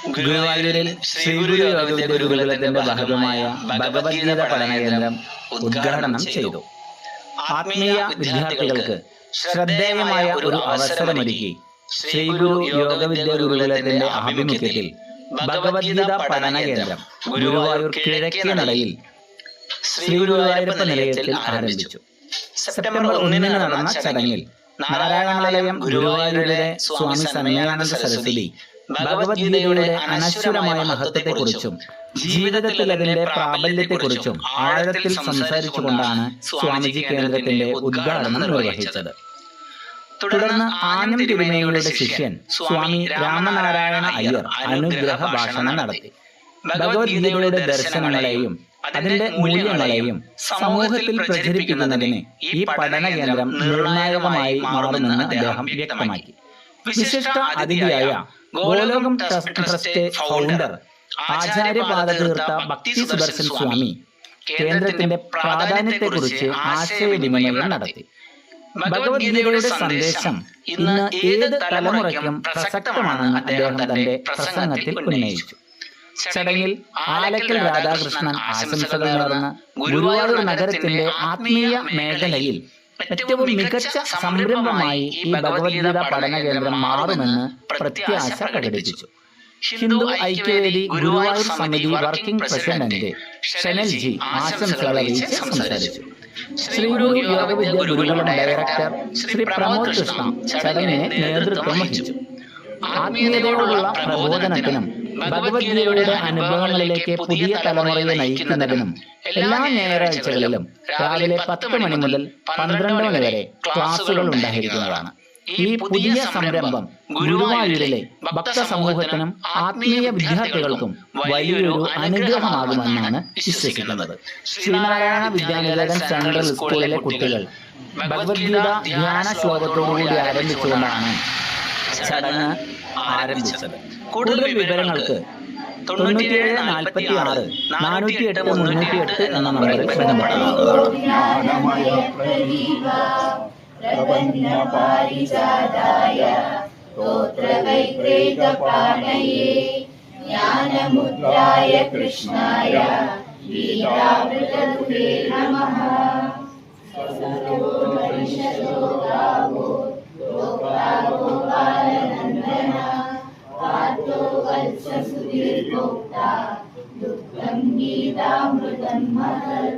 ഗുരുവായൂരിൽ ശ്രീ ഗുരു യോഗവിദ്യ ഗുരുകുലത്തിന്റെ ഭാഗമായ ഭഗവത്ഗീത പഠന കേന്ദ്രം ഉദ്ഘാടനം ചെയ്തു. ആത്മീയ വിദ്യാർത്ഥികൾക്ക് ശ്രദ്ധേയമായ ഒരു അവസരമൊരുക്കി ശ്രീ ഗുരു യോഗവിദ്യ ഗുരുകുലത്തിന്റെ ആഭിമുഖ്യത്തിൽ ഭഗവത്ഗീത പഠന കേന്ദ്രം ഗുരുവായൂർ കിഴക്കേ നടയിൽ ശ്രീ ഗുരുവായൂരപ്പ നിലയത്തിൽ ആരംഭിച്ചു. സെപ്റ്റംബർ 1 നടന്ന ചടങ്ങിൽ നാരായണാലയം ഗുരുവായൂരിലെ സ്വാമി സന്മയാനന്ദ സരസ്വതി ഭഗവത്ഗീതയുടെ അനശ്വരമായ മഹത്വത്തെക്കുറിച്ചും ജീവിതത്തിൽ അതിന്റെ പ്രാബല്യത്തെക്കുറിച്ചും ആഴത്തിൽ സംസാരിച്ചുകൊണ്ടാണ് സ്വാമിജി കേന്ദ്രത്തിന്റെ ഉദ്ഘാടനം നിർവഹിച്ചത്. തുടർന്ന് ആനം തിരുമേനിയുടെ ശിഷ്യൻ സ്വാമി രാമനാരായണ അയ്യർ അനുഗ്രഹ ഭാഷണം നടത്തി. ഭഗവത്ഗീതയുടെ ദർശനങ്ങളെയും അതിന്റെ മൂല്യങ്ങളെയും സമൂഹത്തിൽ പ്രചരിപ്പിക്കുന്നതിന് ഈ പഠന കേന്ദ്രം നിർണായകമായി മാറുമെന്ന് അദ്ദേഹം വ്യക്തമാക്കി. വിശിഷ്ട അതിഥിയായ ഗോലോകം ട്രസ്റ്റ് ഫൗണ്ടർ ആചാര്യപാദതീർത്ഥ ഭക്തി സുദർശൻ സ്വാമി കേന്ദ്രത്തിന്റെ പ്രാധാന്യത്തെക്കുറിച്ച് ആശയവിനിമയം നടത്തി. ഭഗവത്ഗീതയുടെ സന്ദേശം ഇന്ന് ഏത് തലമുറയ്ക്കും പ്രസക്തമാണെന്ന് അദ്ദേഹം തന്റെ പ്രസംഗത്തിൽ ഉന്നയിച്ചു. ചടങ്ങിൽ ആലക്കൽ രാധാകൃഷ്ണൻ ആശംസകൾ നേർന്ന് ഗുരുവായൂർ നഗരത്തിന്റെ ആത്മീയ മേഖലയിൽ ഏറ്റവും മികച്ച സംരംഭമായി ഈ ഭഗവത്ഗീത പഠന കേന്ദ്രം മാറുമെന്ന് പ്രത്യാശ പ്രകടിപ്പിച്ചു. ഹിന്ദു ഐക്യവേദി ഗുരുവായൂർ സമിതി വർക്കിംഗ് പ്രസിഡന്റ് ഷനൽജി ആശംസകൾ അറിയിച്ച് സംസാരിച്ചു. ശ്രീ ഗുരു യോഗവിദ്യ ഗുരുകുലം ഡയറക്ടർ ശ്രീ പ്രമോദ് കൃഷ്ണ ചടങ്ങിന് നേതൃത്വം വഹിച്ചു. ആത്മീയതയോടുള്ള പ്രബോധനത്തിനും ഭഗവത്ഗീതയുടെ അനുഭവങ്ങളിലേക്ക് പുതിയ തലമുറയെ നയിക്കുന്നതിനും എല്ലാ ഞായറാഴ്ചകളിലും രാവിലെ 10 മണി മുതൽ 12 മണി വരെ ക്ലാസുകൾ ഉണ്ടായിരിക്കുന്നതാണ്. ഈ പുതിയ സംരംഭം ഗുരുവായൂരിലെ ഭക്ത സമൂഹത്തിനും ആത്മീയ വിദ്യാർത്ഥികൾക്കും വലിയൊരു അനുഗ്രഹമാകുമെന്നാണ് വിശ്വസിക്കുന്നത്. ശ്രീനാരായണ വിദ്യാനികേതൻ സെൻട്രൽ സ്കൂളിലെ കുട്ടികൾ ഭഗവത്ഗീത ധ്യാന ശ്ലോകത്തോടുകൂടി ആരംഭിച്ചുകൊണ്ടാണ് ചടങ്ങ് ആരംഭിച്ചത്. കൂടുതൽ വിവരങ്ങൾക്ക് 9746 408 308 എന്ന നമ്പറിൽ ജ്ഞാനമുദ്രായ കൃഷ്ണായ ഗീതാമൃതദുഹേ നമഃ.